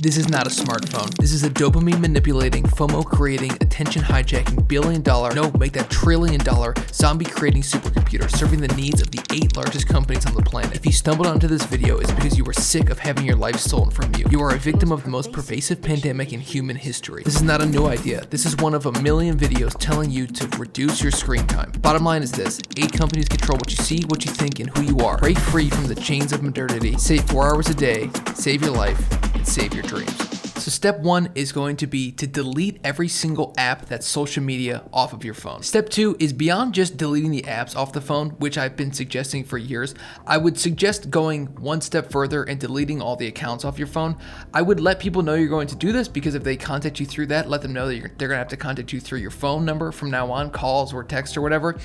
This is not a smartphone. This is a dopamine manipulating, FOMO creating, attention hijacking, make that $1 trillion zombie creating supercomputer serving the needs of the 8 largest companies on the planet. If you stumbled onto this video, it's because you are sick of having your life stolen from you. You are a victim of the most pervasive pandemic in human history. This is not a new idea. This is one of a million videos telling you to reduce your screen time. Bottom line is this: 8 companies control what you see, what you think, and who you are. Break free from the chains of modernity. Save 4 hours a day, save your life, and save your dreams. So step 1 is going to be to delete every single app that's social media off of your phone. Step 2 is beyond just deleting the apps off the phone, which I've been suggesting for years. I would suggest going one step further and deleting all the accounts off your phone. I would let people know you're going to do this, because if they contact you through that, let them know that they're going to have to contact you through your phone number from now on, calls or text or whatever.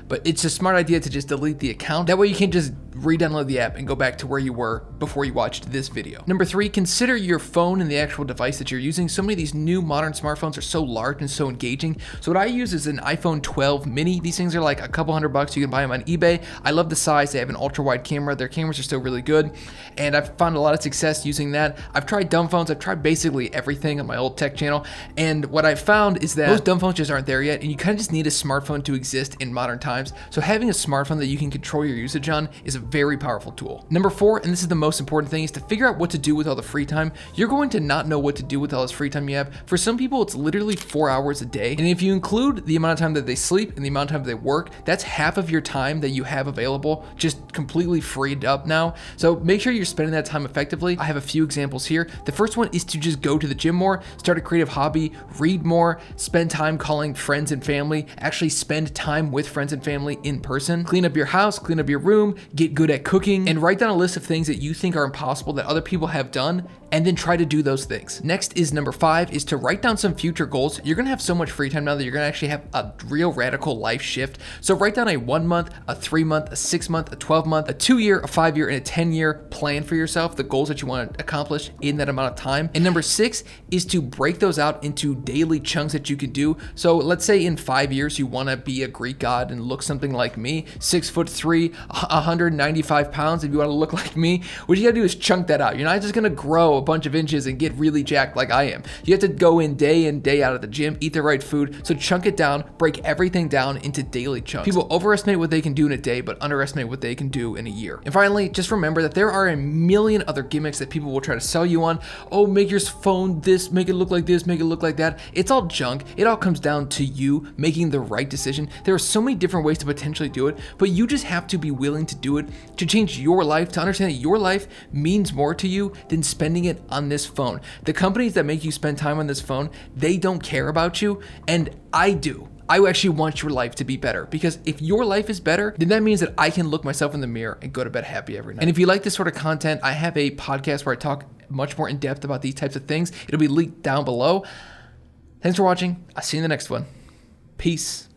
But it's a smart idea to just delete the account. That way you can just re-download the app and go back to where you were before you watched this video. Number 3, consider your phone and the actual device that you're using. So many of these new modern smartphones are so large and so engaging. So what I use is an iPhone 12 mini. These things are like a couple $100. You can buy them on eBay. I love the size. They have an ultra wide camera. Their cameras are still really good. And I've found a lot of success using that. I've tried dumb phones. I've tried basically everything on my old tech channel. And what I've found is that those dumb phones just aren't there yet. And you kind of just need a smartphone to exist in modern times. So having a smartphone that you can control your usage on is a very powerful tool. Number 4, and this is the most important thing, is to figure out what to do with all the free time. You're going to not know what to do with all this free time you have. For some people, it's literally 4 hours a day. And if you include the amount of time that they sleep and the amount of time they work, that's half of your time that you have available, just completely freed up now. So make sure you're spending that time effectively. I have a few examples here. The first one is to just go to the gym more, start a creative hobby, read more, spend time calling friends and family, actually spend time with friends and family in person, clean up your house, clean up your room, get good at cooking, and write down a list of things that you think are impossible that other people have done, and then try to do those things. Next is number 5, is to write down some future goals. You're gonna have so much free time now that you're gonna actually have a real radical life shift. So write down a 1 month, a 3 month, a 6 month, a 12 month, a 2 year, a 5 year, and a 10 year plan for yourself, the goals that you want to accomplish in that amount of time. And number 6 is to break those out into daily chunks that you can do. So let's say in 5 years you want to be a Greek god and look something like me, 6'3", 195 pounds. If you want to look like me, what you gotta do is chunk that out. You're not just gonna grow a bunch of inches and get really jacked like I am. You have to go in day out of the gym, eat the right food. So chunk it down, break everything down into daily chunks. People overestimate what they can do in a day, but underestimate what they can do in a year. And finally, just remember that there are a million other gimmicks that people will try to sell you on. Oh, make your phone this, make it look like this, make it look like that. It's all junk. It all comes down to you making the right decision. There are so many different ways to potentially do it, but you just have to be willing to do it, to change your life, to understand that your life means more to you than spending it on this phone. The companies that make you spend time on this phone, they don't care about you, and I do. I actually want your life to be better, because if your life is better, then that means that I can look myself in the mirror and go to bed happy every night. And if you like this sort of content, I have a podcast where I talk much more in depth about these types of things. It'll be linked down below. Thanks for watching. I'll see you in the next one. Peace.